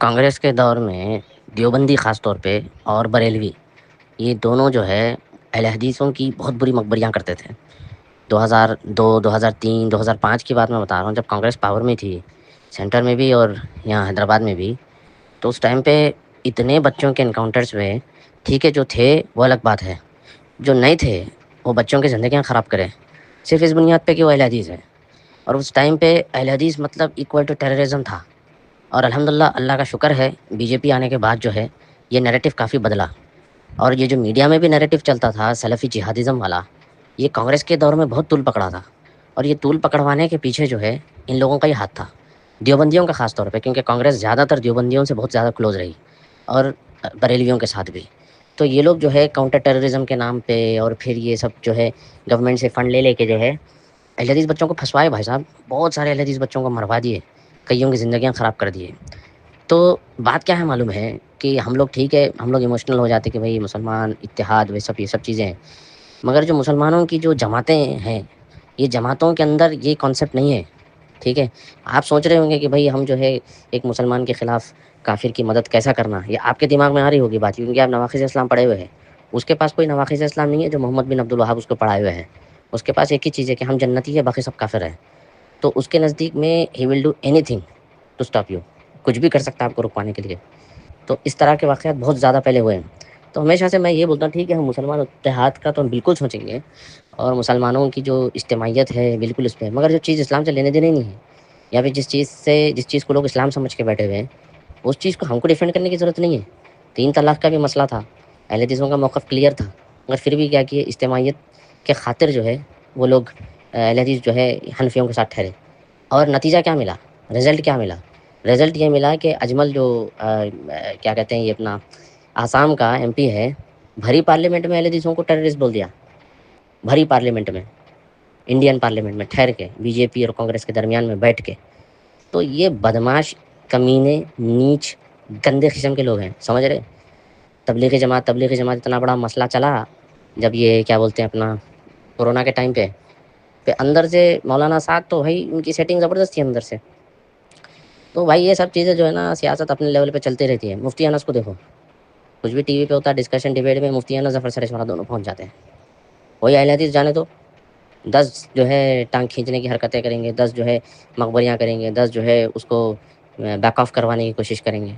کانگریس کے دور میں دیوبندی خاص طور پہ اور بریلوی یہ دونوں جو ہے اہل حدیثوں کی بہت بری مقبریاں کرتے تھے۔ 2002 2003 2005 کی بات میں بتا رہا ہوں، جب کانگریس پاور میں تھی، سینٹر میں بھی اور یہاں حیدرآباد میں بھی، تو اس ٹائم پہ اتنے بچوں کے انکاؤنٹرز ہوئے۔ ٹھیک ہے، جو تھے وہ الگ بات ہے، جو نہیں تھے وہ بچوں کی زندگیاں خراب کرے صرف اس بنیاد پہ کہ وہ اہل حدیث ہے۔ اور اس ٹائم پہ اہل حدیث مطلب ایکول ٹو ٹیررزم تھا۔ اور الحمدللہ اللہ کا شکر ہے، بی جے پی آنے کے بعد جو ہے یہ نیریٹو کافی بدلا، اور یہ جو میڈیا میں بھی نیریٹو چلتا تھا سلفی جہادزم والا، یہ کانگریس کے دور میں بہت طول پکڑا تھا۔ اور یہ طول پکڑوانے کے پیچھے جو ہے ان لوگوں کا ہی ہاتھ تھا، دیوبندیوں کا خاص طور پہ، کیونکہ کانگریس زیادہ تر دیوبندیوں سے بہت زیادہ کلوز رہی، اور بریلویوں کے ساتھ بھی۔ تو یہ لوگ جو ہے کاؤنٹر ٹیررزم کے نام پہ، اور پھر یہ سب جو ہے گورنمنٹ سے فنڈ لے لے کے جو ہے اہل حدیث بچوں کو پھنسوائے بھائی صاحب، بہت سارے اہل حدیث بچوں کو مروا دیے، کئیوں کی زندگیاں خراب کر دیے۔ تو بات کیا ہے معلوم ہے کہ ہم لوگ ٹھیک ہے، ہم لوگ ایموشنل ہو جاتے کہ بھائی مسلمان اتحاد یہ سب چیزیں ہیں، مگر جو مسلمانوں کی جو جماعتیں ہیں، یہ جماعتوں کے اندر یہ کانسیپٹ نہیں ہے۔ ٹھیک ہے، آپ سوچ رہے ہوں گے کہ بھائی ہم جو ہے ایک مسلمان کے خلاف کافر کی مدد کیسا کرنا، یہ آپ کے دماغ میں آ رہی ہوگی بات، کیونکہ آپ نواقص اسلام پڑھے ہوئے ہیں۔ اس کے پاس کوئی نواقص اسلام نہیں ہے جو محمد بن عبد الوہاب اس کو پڑھائے ہوئے ہیں۔ اس کے پاس ایک ہی چیز ہے کہ ہم جنتی ہے، باقی سب کافر ہیں۔ تو اس کے نزدیک میں ہی will do anything to stop you, کچھ بھی کر سکتا ہے آپ کو رکوانے کے لیے۔ تو اس طرح کے واقعات بہت زیادہ پہلے ہوئے ہیں۔ تو ہمیشہ سے میں یہ بولتا ہوں، ٹھیک ہے ہم مسلمان اتحاد کا تو ہم بالکل سوچیں گے، اور مسلمانوں کی جو اجتماعیت ہے بالکل اس پہ، مگر جو چیز اسلام سے لینے دینے نہیں ہے، یا پھر جس چیز کو لوگ اسلام سمجھ کے بیٹھے ہوئے ہیں، اس چیز کو ہم کو ڈیفینڈ کرنے کی ضرورت نہیں ہے۔ 3 طلاق کا بھی مسئلہ تھا، اہل حدیثوں کا موقف کلیئر تھا، مگر پھر بھی کیا کیے، اجتماعیت کے خاطر جو ہے وہ لوگ اہل حدیث جو ہے حنفیوں کے ساتھ ٹھہرے۔ اور نتیجہ کیا ملا، رزلٹ کیا ملا؟ رزلٹ یہ ملا کہ اجمل جو کیا کہتے ہیں، یہ اپنا آسام کا ایم پی ہے، بھری پارلیمنٹ میں اہل حدیثوں کو ٹیررسٹ بول دیا، بھری پارلیمنٹ میں، انڈین پارلیمنٹ میں ٹھہر کے، بی جے پی اور کانگریس کے درمیان میں بیٹھ کے۔ تو یہ بدماش، کمینے، نیچ، گندے قسم کے لوگ ہیں، سمجھ رہے؟ تبلیغی جماعت اتنا بڑا مسئلہ چلا جب یہ کیا بولتے ہیں اپنا کورونا کے ٹائم پہ اندر سے مولانا سعد تو بھائی ان کی سیٹنگ زبردست تھی اندر سے۔ تو بھائی یہ سب چیزیں جو ہے نا، سیاست اپنے لیول پہ چلتی رہتی ہے۔ مفتی انس کو دیکھو، کچھ بھی ٹی وی پہ ہوتا ہے ڈسکشن ڈیبیٹ میں، مفتی انس ظفر سریش دونوں پہنچ جاتے ہیں۔ وہی اہل حدیث جانے تو 10 جو ہے ٹانگ کھینچنے کی حرکتیں کریں گے، 10 جو ہے مقبریاں کریں گے، 10 جو ہے اس کو بیک آف کروانے کی کوشش کریں گے۔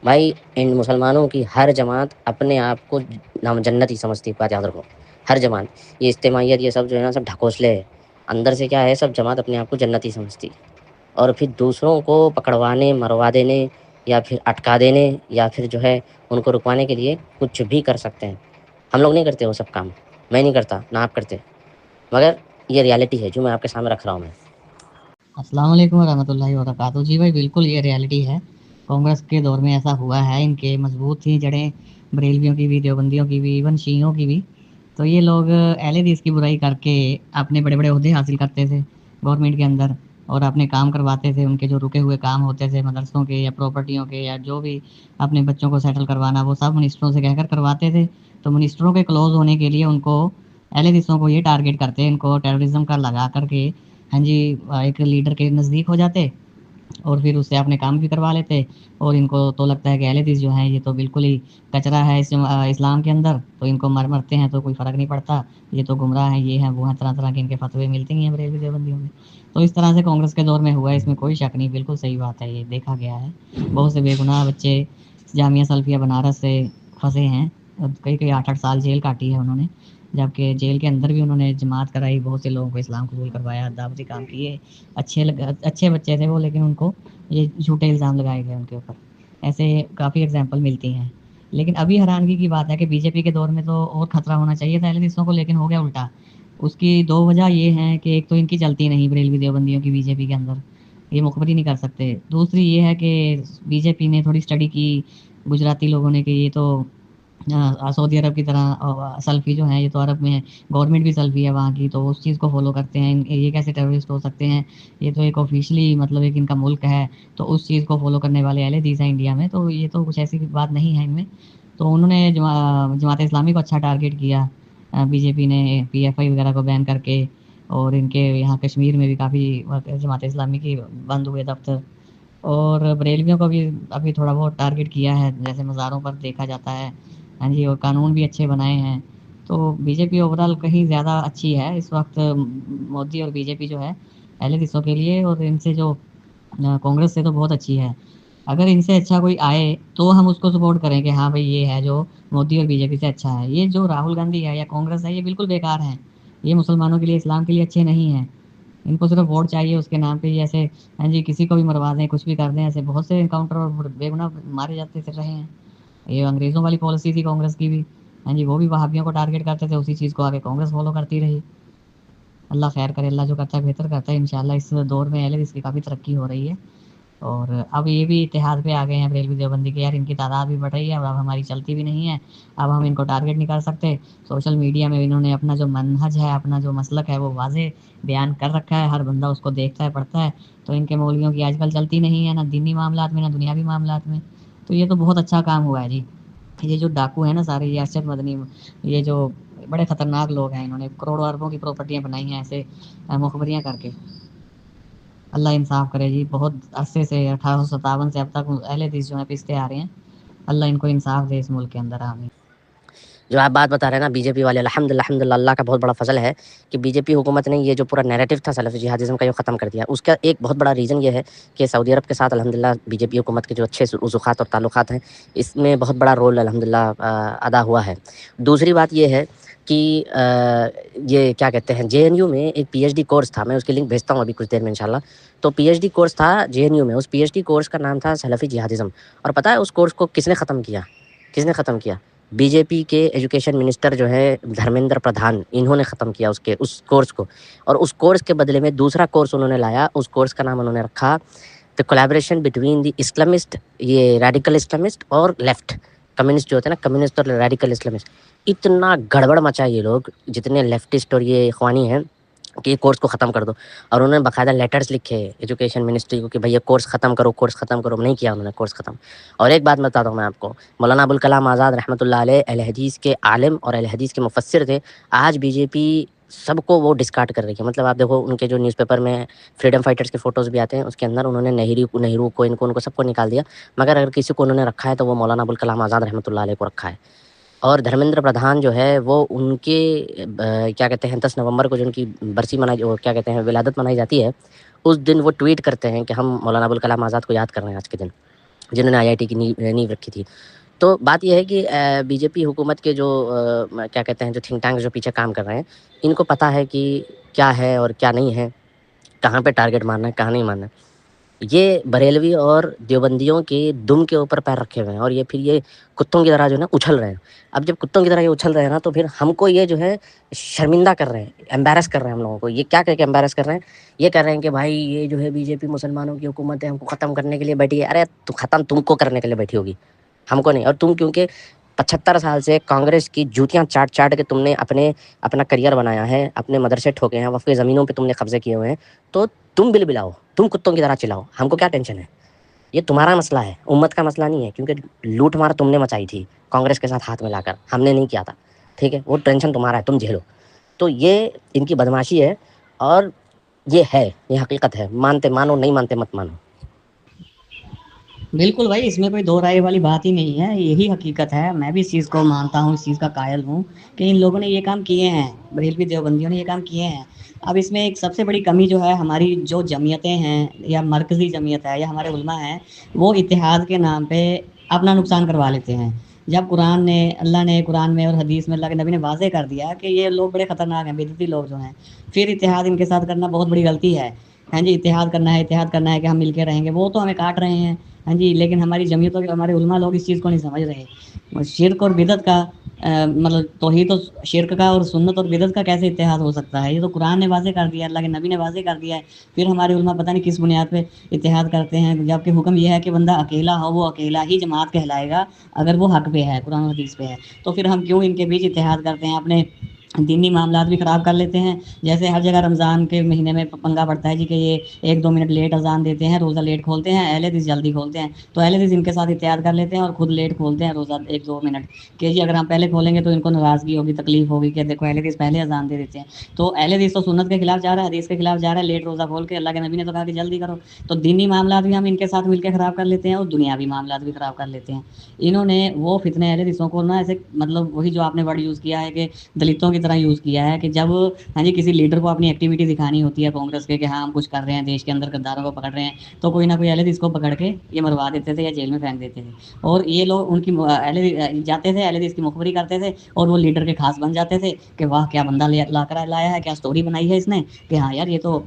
بھائی ان مسلمانوں کی ہر جماعت اپنے آپ کو نام جنتی سمجھتی ہے، بات یاد رکھو، ہر جماعت۔ یہ اجتماعیت یہ سب جو ہے نا، سب ڈھکوسلے ہے، اندر سے کیا ہے، سب جماعت اپنے آپ کو جنتی سمجھتی، اور پھر دوسروں کو پکڑوانے، مروا دینے، یا پھر اٹکا دینے، یا پھر جو ہے ان کو رکوانے کے لیے کچھ بھی کر سکتے ہیں۔ ہم لوگ نہیں کرتے وہ سب کام، میں نہیں کرتا، نہ آپ کرتے، مگر یہ ریالٹی ہے جو میں آپ کے سامنے رکھ رہا ہوں میں۔ السلام علیکم ورحمۃ اللہ وبرکاتہ۔ جی بھائی، بالکل یہ ریالٹی ہے، کانگریس کے دور میں ایسا ہوا ہے، ان کے مضبوط تھیں جڑیں، بریلویوں کی بھی، دیوبندیوں کی بھی، ایون شیعوں کی بھی۔ تو یہ لوگ اہل حدیث کی برائی کر کے اپنے بڑے بڑے عہدے حاصل کرتے تھے گورنمنٹ کے اندر، اور اپنے کام کرواتے تھے، ان کے جو رکے ہوئے کام ہوتے تھے مدرسوں کے یا پراپرٹیوں کے یا جو بھی اپنے بچوں کو سیٹل کروانا، وہ سب منسٹروں سے کہہ کر کرواتے تھے۔ تو منسٹروں کے کلوز ہونے کے لیے ان کو، اہل حدیثوں کو یہ ٹارگیٹ کرتے، ان کو ٹیررزم کا لگا کر کے، ہاں جی، ایک لیڈر کے نزدیک ہو جاتے، اور پھر اس سے اپنے کام بھی کروا لیتے۔ اور ان کو تو لگتا ہے کہ اہل حدیث جو ہیں یہ تو بالکل ہی کچرا ہے اسلام کے اندر، تو ان کو مرتے ہیں تو کوئی فرق نہیں پڑتا، یہ تو گمراہ ہیں، یہ ہیں وہ ہیں، طرح طرح کے ان کے فتوے ملتے ہی ہیں بریلوی دیوبندیوں میں۔ تو اس طرح سے کانگریس کے دور میں ہوا ہے، اس میں کوئی شک نہیں، بالکل صحیح بات ہے، یہ دیکھا گیا ہے۔ بہت سے بے گناہ بچے جامعہ سلفیہ بنارس سے پھنسے ہیں، کئی 8 8 سال جیل کاٹی ہے انہوں نے، جبکہ جیل کے اندر بھی انہوں نے جماعت کرائی، بہت سے لوگوں کو اسلام قبول کروایا، دعوتی کام کیے، اچھے بچے تھے وہ، لیکن ان کو یہ جھوٹے الزام لگائے گئے ان کے اوپر۔ ایسے کافی اگزامپل ملتی ہیں۔ لیکن ابھی حیرانگی کی بات ہے کہ بی جے پی کے دور میں تو اور خطرہ ہونا چاہیے تھا اہل حدیثوں کو، لیکن ہو گیا الٹا۔ اس کی 2 وجہ یہ ہیں کہ ایک تو ان کی چلتی نہیں بریلوی دیوبندیوں کی بی جے پی کے اندر، یہ مخبری نہیں کر سکتے۔ دوسری یہ ہے کہ بی جے پی نے تھوڑی اسٹڈی کی، گجراتی لوگوں نے، کہ یہ تو سعودی عرب کی طرح سلفی جو ہیں، یہ تو عرب میں گورنمنٹ بھی سلفی ہے وہاں کی، تو اس چیز کو فالو کرتے ہیں، یہ کیسے ٹیررسٹ ہو سکتے ہیں، یہ تو ایک آفیشلی مطلب ایک ان کا ملک ہے، تو اس چیز کو فالو کرنے والے اہل حدیث ہیں انڈیا میں، تو یہ تو کچھ ایسی بات نہیں ہے ان میں۔ تو انہوں نے جماعت اسلامی کو اچھا ٹارگیٹ کیا، بی جے پی نے پی ایف آئی وغیرہ کو بین کر کے، اور ان کے یہاں کشمیر میں بھی کافی جماعت اسلامی کی بند ہوئے دفتر۔ اور बरेलवियों को भी अभी थोड़ा बहुत टारगेट किया है, जैसे मज़ारों पर देखा जाता है। हाँ जी, और कानून भी अच्छे बनाए हैं। तो बीजेपी ओवरऑल कहीं ज़्यादा अच्छी है इस वक़्त। मोदी और बीजेपी जो है पहले देशों के लिए, और इनसे जो कांग्रेस से तो बहुत अच्छी है। अगर इनसे अच्छा कोई आए तो हम उसको सपोर्ट करें कि हाँ भाई ये है जो मोदी और बीजेपी से अच्छा है। ये जो राहुल गांधी है या कांग्रेस है, ये बिल्कुल बेकार हैं। ये मुसलमानों के लिए, इस्लाम के लिए अच्छे नहीं हैं। इनको सिर्फ वोट चाहिए उसके नाम पे। ये ऐसे हाँ जी, किसी को भी मरवा दें, कुछ भी कर दें, ऐसे बहुत से एनकाउंटर और बेगुनाह मारे जाते रहे हैं। ये अंग्रेज़ों वाली पॉलिसी थी कांग्रेस की भी। हाँ जी, वो भी वहाबियों को टारगेट करते थे, उसी चीज़ को आगे कांग्रेस फॉलो करती रही। अल्लाह खैर करे, अल्लाह जो करता है बेहतर करता है। इंशाल्लाह इस दौर में अहले इसकी काफ़ी तरक्की हो रही है। और अब ये भी इत्तेहाद पे आ गए हैं बरेलवी देवबंदी के, यार इनकी तादाद भी बढ़ रही है, अब हमारी चलती भी नहीं है, अब हम इनको टारगेट नहीं कर सकते। सोशल मीडिया में इन्होंने अपना जो मनहज है, अपना जो मसलक है, वो वाज़ेह बयान कर रखा है, हर बंदा उसको देखता है, पढ़ता है। तो इनके मौलवियों की आजकल चलती नहीं है, ना दीनी मामलात में, ना दुनियावी मामलात में। तो ये तो बहुत अच्छा काम हुआ है जी। ये जो डाकू हैं ना सारे, ये अरशद मदनी, ये जो बड़े ख़तरनाक लोग हैं, इन्होंने करोड़ों अरबों की प्रॉपर्टियाँ बनाई हैं ऐसे मुखबरियाँ करके। अल्लाह इंसाफ करे जी। बहुत अरसे से 1857 से अब तक अहले हदीस जो है पिसते आ रहे हैं। अल्लाह इनको इंसाफ दे इस मुल्क के अंदर, आमीन। जो आप बात बता रहे हैं ना बीजेपी वाले, अल्हम्दुलिल्लाह अल्हम्दुलिल्लाह, अल्लाह का बहुत बड़ा फजल है कि बीजेपी हुकूमत ने ये जो पूरा नैरेटिव था सलफ़ी जिहादिज़्म का, ये ख़त्म कर दिया। उसका एक बहुत बड़ा रीज़न ये है कि सऊदी अरब के साथ अल्हम्दुलिल्लाह बीजेपी हुकूमत के जो अच्छे उज़ूक़ात और ताल्लुक़ात हैं, इसमें बहुत बड़ा रोल अल्हम्दुलिल्लाह अदा हुआ है। दूसरी बात ये है कि ये क्या कहते हैं, जेएनयू में एक पीएचडी कोर्स था, मैं उसकी लिंक भेजता हूँ अभी कुछ देर में इंशाल्लाह। तो पीएचडी कोर्स था जेएनयू में, उस पीएचडी कोर्स का नाम था सलफ़ी जिहादिज़्म। और पता है उस कोर्स को किसने ख़त्म किया? किसने ख़त्म किया? बीजेपी के एजुकेशन मिनिस्टर जो है धर्मेंद्र प्रधान, इन्होंने ख़त्म किया उस कोर्स को। और उस कोर्स के बदले में दूसरा कोर्स उन्होंने लाया, उस कोर्स का नाम उन्होंने रखा the collaboration between the Islamist, ये रेडिकल इस्लामिस्ट और लेफ्ट कम्युनिस्ट जो होते हैं ना, कम्युनिस्ट और रेडिकल इस्लामिस्ट। इतना गड़बड़ मचा ये लोग, जितने लेफ्टिस्ट और ये इखवानी हैं, कि ये कोर्स को ख़त्म कर दो। और उन्होंने बाकायदा लेटर्स लिखे एजुकेशन मिनिस्ट्री को कि भाई ये कोर्स ख़त्म करो, कोर्स ख़त्म करो। नहीं किया उन्होंने कोर्स ख़त्म। और एक बात बताता हूँ मैं आपको, मौलाना अबुल कलाम आज़ाद रहमतुल्लाह अलैह अहले हदीस के आलिम और अहले हदीस के मुफस्सिर थे। आज बीजेपी सबको वो डिस्कार्ड कर रही है। मतलब आप देखो उनके जो न्यूज़पेपर में फ्रीडम फाइटर्स के फ़ोटोज़ भी आते हैं, उसके अंदर उन्होंने नेहरू को, इनको उनको सबको निकाल दिया। मगर अगर किसी को उन्होंने रखा है तो वो मौलाना अबुल कलाम आज़ाद रहमतुल्लाह अलैह को रखा है। और धर्मेंद्र प्रधान जो है वो उनके क्या कहते हैं 10 नवंबर को जो उनकी बरसी मनाई, वो क्या कहते हैं विलादत मनाई जाती है, उस दिन वो ट्वीट करते हैं कि हम मौलाना अबुल कलाम आज़ाद को याद कर रहे हैं आज के दिन, जिन्होंने आईआईटी की नींव रखी थी। तो बात ये है कि बीजेपी हुकूमत के जो क्या कहते हैं जो थिंक टैंक जो पीछे काम कर रहे हैं, इनको पता है कि क्या है और क्या नहीं है, कहाँ पे टारगेट मारना है, कहाँ नहीं मारना है। ये बरेलवी और देवबंदियों के दुम के ऊपर पैर रखे हुए हैं, और ये फिर ये कुत्तों की तरह जो है ना उछल रहे हैं। अब जब कुत्तों की तरह ये उछल रहे हैं ना, तो फिर हमको ये जो है शर्मिंदा कर रहे हैं, एम्बैरस कर रहे हैं हम लोगों को। ये क्या कह के एम्बैरस कर रहे हैं? ये कह रहे हैं कि भाई ये जो है बीजेपी मुसलमानों की हुकूमत है, हमको ख़त्म करने के लिए बैठी है। अरे तो ख़त्म तुमको करने के लिए बैठी होगी, हमको नहीं। और तुम क्योंकि 75 साल से कांग्रेस की जूतियां चाट चाट के तुमने अपना करियर बनाया है, अपने मदरसे ठोके हैं, वफ़ ज़मीनों पे तुमने कब्जे किए हुए हैं, तो तुम बिलबिलाओ, तुम कुत्तों की तरह चिल्लाओ, हमको क्या टेंशन है? ये तुम्हारा मसला है, उम्मत का मसला नहीं है। क्योंकि लूट मार तुमने मचाई थी कांग्रेस के साथ हाथ मिलाकर, हमने नहीं किया था। ठीक है, वो टेंशन तुम्हारा है, तुम झेलो। तो ये इनकी बदमाशी है, और ये हकीकत है। मानते मानो, नहीं मानते मत मानो। बिल्कुल भाई, इसमें कोई दो राय वाली बात ही नहीं है, यही हकीकत है। मैं भी इस चीज़ को मानता हूँ, इस चीज़ का कायल हूँ कि इन लोगों ने ये काम किए हैं, बरेलवी देवबंदियों ने ये काम किए हैं। अब इसमें एक सबसे बड़ी कमी जो है, हमारी जो जमीयतें हैं या मरकज़ी जमीयत है या हमारे उलमा हैं, वो इत्तेहाद के नाम पे अपना नुकसान करवा लेते हैं। जब अल्लाह ने कुरान में और हदीस में, अल्लाह के नबी ने वाज़ेह कर दिया कि ये लोग बड़े ख़तरनाक हैं, बिदअती लोग जो हैं, फिर इत्तेहाद इनके साथ करना बहुत बड़ी गलती है। हाँ जी, इत्तेहाद करना है कि हम मिल के रहेंगे, वो तो हमें काट रहे हैं। हाँ जी, लेकिन हमारी जमीयतों के, हमारे उलमा लोग इस चीज़ को नहीं समझ रहे। शिर्क और बिदअत का मतलब तौहीद और शिर्क का और सुन्नत और बिदअत का कैसे इत्तेहाद हो सकता है? ये तो कुरान ने वाज़ेह कर दिया है, अल्लाह के नबी ने वाज़ेह कर दिया है। फिर हमारे उलमा पता नहीं किस बुनियाद पे इत्तेहाद करते हैं, जबकि हुक्म ये है कि बंदा अकेला हो, वो अकेला ही जमात कहलाएगा अगर वो हक पे है, कुरान और हदीस पे है। तो फिर हम क्यों इनके बीच इत्तेहाद करते हैं? अपने दीनी मामलात भी ख़राब कर लेते हैं। जैसे हर जगह रमज़ान के महीने में पंगा पड़ता है जी कि ये 1-2 मिनट लेट अज़ान देते हैं, रोज़ा लेट खोलते हैं, अहले हदीस जल्दी खोलते हैं। तो अहले हदीस इनके साथ इत्तेहाद कर लेते हैं और खुद लेट खोलते हैं रोज़ा 1-2 मिनट कि जी अगर हम पहले खोलेंगे तो इनको नाराज़गी होगी, तकलीफ़ होगी कि देखो अहले हदीस पहले अज़ान दे देते हैं। तो अहले हदीस तो सुन्नत के खिलाफ जा रहा है, हदीस के खिलाफ जा रहा है, लेट रोज़ा खोल के। अल्लाह के नबी ने तो कहा कि जल्दी करो। तो दीनी मामलात भी हम इनके साथ मिलकर ख़राब कर लेते हैं और दुनियावी मामलात भी ख़राब कर लेते हैं। इन्होंने वो फितने अहले हदीसों को ना ऐसे मतलब वही जो आपने वर्ड यूज़ किया है कि दलितों की तरह यूज़ किया है कि जब हाँ जी किसी लीडर को अपनी एक्टिविटी दिखानी होती है कांग्रेस के कि हाँ हम कुछ कर रहे हैं, देश के अंदर गद्दारों को पकड़ रहे हैं, तो कोई ना कोई अहले इसको पकड़ के ये मरवा देते थे या जेल में फेंक देते थे। और ये लोग उनकी अहले जाते थे, अहले इसकी मुखबरी करते थे और वो लीडर के खास बन जाते थे कि वाह क्या बंदा ला कर लाया है, क्या स्टोरी बनाई है इसने कि हाँ यार ये तो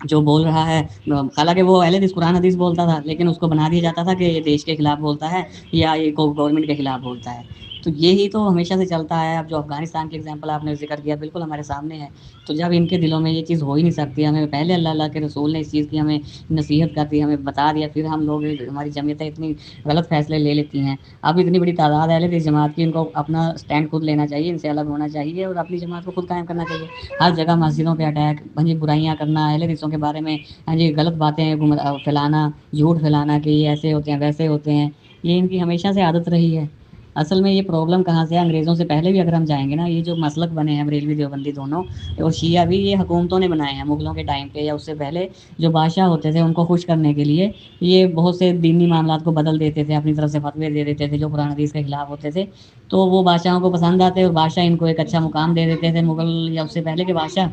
जो बोल रहा है। हालांकि वो अहले हदीस कुरान हदीस बोलता था लेकिन उसको बना दिया जाता था कि ये देश के खिलाफ बोलता है या ये गवर्नमेंट के खिलाफ बोलता है। तो यही तो हमेशा से चलता है। अब जो अफ़गानिस्तान की एग्ज़ाम्पल आपने ज़िक्र किया बिल्कुल हमारे सामने है। तो जब इनके दिलों में ये चीज़ हो ही नहीं सकती, हमें पहले अल्लाह के रसूल ने इस चीज़ की हमें नसीहत कर दी, हमें बता दिया, फिर हम लोग हमारी जमीयतें इतनी गलत फ़ैसले ले लेती हैं। अब इतनी बड़ी तादाद है इस जमात की, इनको अपना स्टैंड खुद लेना चाहिए, इनसे अलग होना चाहिए और अपनी जमात को खुद कायम करना चाहिए। हर जगह मस्जिदों पे अटैक, हाँ जी बुराइयाँ करना, अहले हदीसों के बारे में हाँ जी गलत बातें फैलाना, झूठ फैलाना कि ये ऐसे होते हैं, वैसे होते हैं, ये इनकी हमेशा से आदत रही है। असल में ये प्रॉब्लम कहाँ से है, अंग्रेज़ों से पहले भी अगर हम जाएँगे ना, ये जो मसलक बने हैं बरेलवी देवबंदी दोनों और शिया भी, ये हुकूमतों ने बनाए हैं मुग़लों के टाइम पे या उससे पहले। जो बादशाह होते थे उनको खुश करने के लिए ये बहुत से दीनी मामलात को बदल देते थे, अपनी तरफ से फ़तवे दे देते थे जो कुरान हदीस के खिलाफ होते थे। तो वो बादशाहों को पसंद आते और बादशाह इनको एक अच्छा मुकाम दे देते थे, मुग़ल या उससे पहले के बादशाह।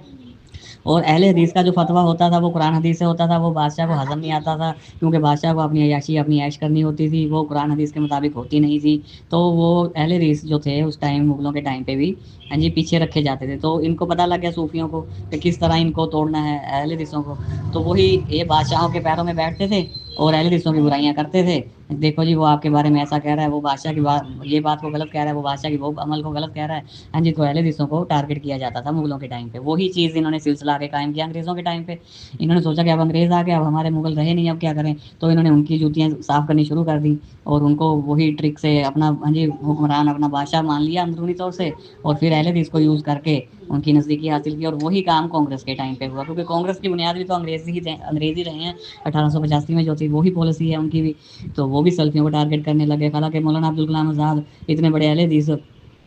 और अहले हदीस का जो फतवा होता था वो कुरान हदीस से होता था, वो बादशाह को हज़म नहीं आता था क्योंकि बादशाह को अपनी अय्याशी अपनी ऐश करनी होती थी, वो कुरान हदीस के मुताबिक होती नहीं थी। तो वो अहले हदीस जो थे उस टाइम मुग़लों के टाइम पे भी हाँ जी पीछे रखे जाते थे। तो इनको पता लग गया सूफ़ियों को कि किस तरह इनको तोड़ना है अहले हदीसों को। तो वही ये बादशाहों के पैरों में बैठते थे और अहले हदीसों की बुराइयाँ करते थे। देखो जी वो आपके बारे में ऐसा कह रहा है, वो बादशाह की बात ये बात को गलत कह रहा है, वो बादशाह की वो अमल को गलत कह रहा है। हाँ जी, तो अहले हदीसों को टारगेट किया जाता था मुग़लों के टाइम पे। वही चीज़ इन्होंने सिलसिला आगे कायम किया अंग्रेज़ों के टाइम पे। इन्होंने सोचा कि अब अंग्रेज़ आ गए, अब हमारे मुग़ल रहे नहीं, अब क्या करें? तो इन्होंने उनकी जूतियाँ साफ़ करनी शुरू कर दी और उनको वही ट्रिक से अपना हाँ जी हुक्मरान, अपना बादशाह मान लिया अंदरूनी तौर से और फिर अहले हदीस को यूज़ करके उनकी नज़दीकी हासिल की। और वही काम कांग्रेस के टाइम पे हुआ क्योंकि कांग्रेस की बुनियाद भी तो अंग्रेज़ ही रहे हैं। 1885 में जो थी वही पॉलिसी है उनकी भी। तो वो भी सल्फ़ियों को टारगेट करने लगे। हालाँकि मौलाना अब्दुल कलाम आज़ाद इतने बड़े अहले हदीस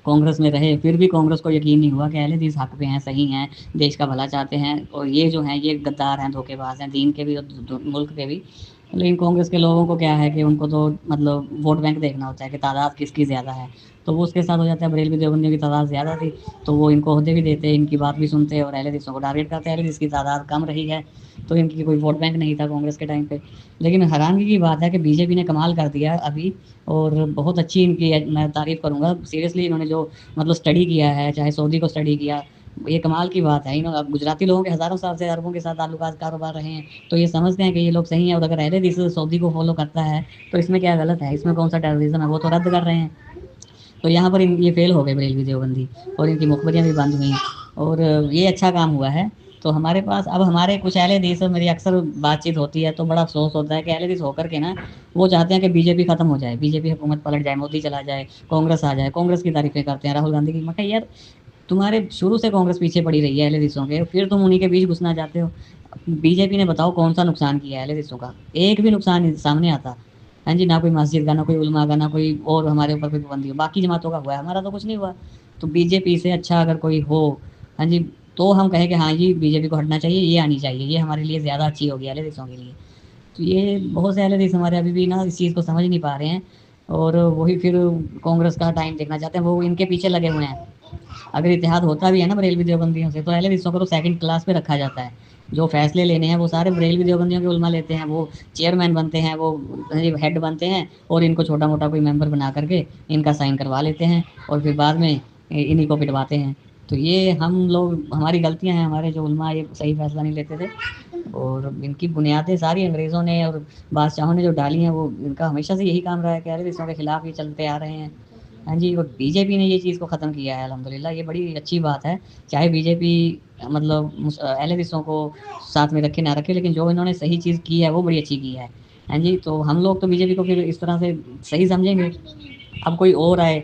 कांग्रेस में रहे, फिर भी कांग्रेस को यकीन नहीं हुआ कि अहले हदीस हक़ पे हैं, सही हैं, देश का भला चाहते हैं और ये जो हैं ये गद्दार हैं, धोखेबाज़ हैं, दीन के भी और मुल्क के भी। लेकिन कांग्रेस के लोगों को क्या है कि उनको तो मतलब वोट बैंक देखना होता है कि तादाद किसकी ज़्यादा है, तो वो उसके साथ हो जाता है। बरेलवी देवबंदियों की तादाद ज़्यादा थी, तो वो इनको ओहदे भी देते, इनकी बात भी सुनते और अहले हदीसों को टारगेट करते। अहले हदीस की तादाद कम रही है, तो इनकी कोई वोट बैंक नहीं था कांग्रेस के टाइम पे। लेकिन हैरानगी की बात है कि बीजेपी ने कमाल कर दिया है अभी और बहुत अच्छी इनकी मैं तारीफ़ करूँगा। सीरियसली इन्होंने जो मतलब स्टडी किया है, चाहे सऊदी को स्टडी किया, ये कमाल की बात है। इन्होंने अब गुजराती लोगों के हज़ारों साल से अरबों के साथ ताल्लुकात कारोबार रहे हैं, तो ये समझते हैं कि ये लोग सही हैं और अगर अहले हदीस सऊदी को फ़ॉलो करता है, तो इसमें क्या गलत है? इसमें कौन-सा टेररिज़्म है? वो तो रद्द कर रहे हैं। तो यहाँ पर ये फ़ेल हो गए बरेलवी देवबंदी और इनकी मुखबरियाँ भी बंद हुई और ये अच्छा काम हुआ है। तो हमारे पास अब हमारे कुछ अहले हदीस, मेरी अक्सर बातचीत होती है तो बड़ा अफ़सोस होता है कि अहले हदीस होकर के ना वो चाहते हैं कि बीजेपी ख़त्म हो जाए, बीजेपी हुकूमत पलट जाए, मोदी चला जाए, कांग्रेस आ जाए, कांग्रेस की तारीफ़ें करते हैं, राहुल गांधी की। मैं कहा यार तुम्हारे शुरू से कांग्रेस पीछे पड़ी रही है अहले हदीसों के, फिर तुम उन्हीं के बीच घुसना चाहते हो। बीजेपी ने बताओ कौन-सा नुकसान किया है अहले हदीसों का? एक भी नुकसान नहीं सामने आता। हाँ जी, ना कोई मस्जिद का, ना कोई उलमा का, ना कोई और हमारे ऊपर कोई पाबंदी हो। बाकी जमातों का हुआ है, हमारा तो कुछ नहीं हुआ। तो बीजेपी से अच्छा अगर कोई हो, हाँ जी, तो हम कहें कि हाँ जी, बीजेपी को हटना चाहिए, ये आनी चाहिए, ये हमारे लिए ज़्यादा अच्छी होगी अहले हदीसों के लिए। तो ये बहुत से अहले हदीस हमारे अभी भी ना इस चीज़ को समझ नहीं पा रहे हैं और वही फिर कांग्रेस का टाइम देखना चाहते हैं, वो इनके पीछे लगे हुए हैं। अगर इत्तेहाद होता भी है ना बरेलवी देवबंदियों से, तो अहले हदीसों को तो सेकंड क्लास पे रखा जाता है। जो फ़ैसले लेने हैं वो सारे बरेलवी देवबंदियों के उलमा लेते हैं, वो चेयरमैन बनते हैं, वो हेड बनते हैं और इनको छोटा-मोटा कोई मेंबर बना कर के इनका साइन करवा लेते हैं और फिर बाद में इन्हीं को पिटवाते हैं। तो ये हम लोग, हमारी गलतियाँ हैं, हमारे जो उलमा ये सही फ़ैसला नहीं लेते थे और इनकी बुनियादें सारी अंग्रेज़ों ने और बादशाहों ने जो डाली हैं, वो इनका हमेशा से यही काम रहा है कि अहले हदीसों के खिलाफ ये चलते आ रहे हैं। हाँ जी, और बीजेपी ने ये चीज़ को ख़त्म किया है अल्हम्दुलिल्लाह, ये बड़ी अच्छी बात है। चाहे बीजेपी मतलब अहले हदीसों को साथ में रखे ना रखे, लेकिन जो इन्होंने सही चीज़ की है वो बड़ी अच्छी की है। हाँ जी, तो हम लोग तो बीजेपी को फिर इस तरह से सही समझेंगे। अब कोई और आए,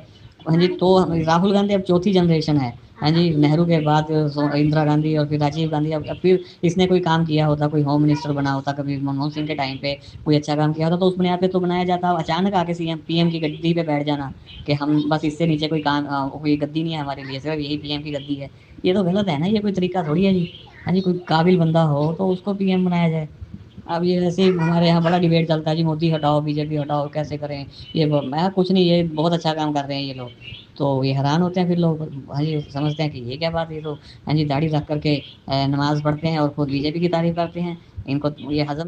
हाँ जी, तो राहुल गांधी अब चौथी जनरेशन है ہاں جی، نہرو کے بعد اندرا گاندھی اور پھر راجیو گاندھی، اب پھر اس نے کوئی کام کیا ہوتا، کوئی ہوم منسٹر بنا ہوتا، کبھی منموہن سنگھ کے ٹائم پہ کوئی اچھا کام کیا ہوتا تو اس بنیاد پہ تو بنایا جاتا. اچانک آ کے پی ایم کی گدی پہ بیٹھ جانا کہ ہم بس اس سے نیچے کوئی کام کوئی گدی نہیں ہے ہمارے لیے، صرف یہی پی ایم کی گدی ہے، یہ تو غلط ہے نا. یہ کوئی طریقہ تھوڑی ہے جی. ہاں جی، کوئی قابل بندہ ہو تو اس کو پی ایم بنایا جائے. اب یہ ایسے ہی ہمارے یہاں بڑا ڈیبیٹ چلتا ہے جی، مودی ہٹاؤ، بی جے پی ہٹاؤ، کیسے کریں یہ. میں کچھ نہیں، یہ بہت اچھا کام کر رہے ہیں یہ لوگ. تو یہ حیران ہوتے ہیں پھر لوگ. ہاں جی، سمجھتے ہیں کہ یہ کیا بات ہے. تو ہاں جی، داڑھی رکھ کر کے نماز پڑھتے ہیں اور خود بی جے پی کی تعریف کرتے ہیں. ان کو یہ ہضم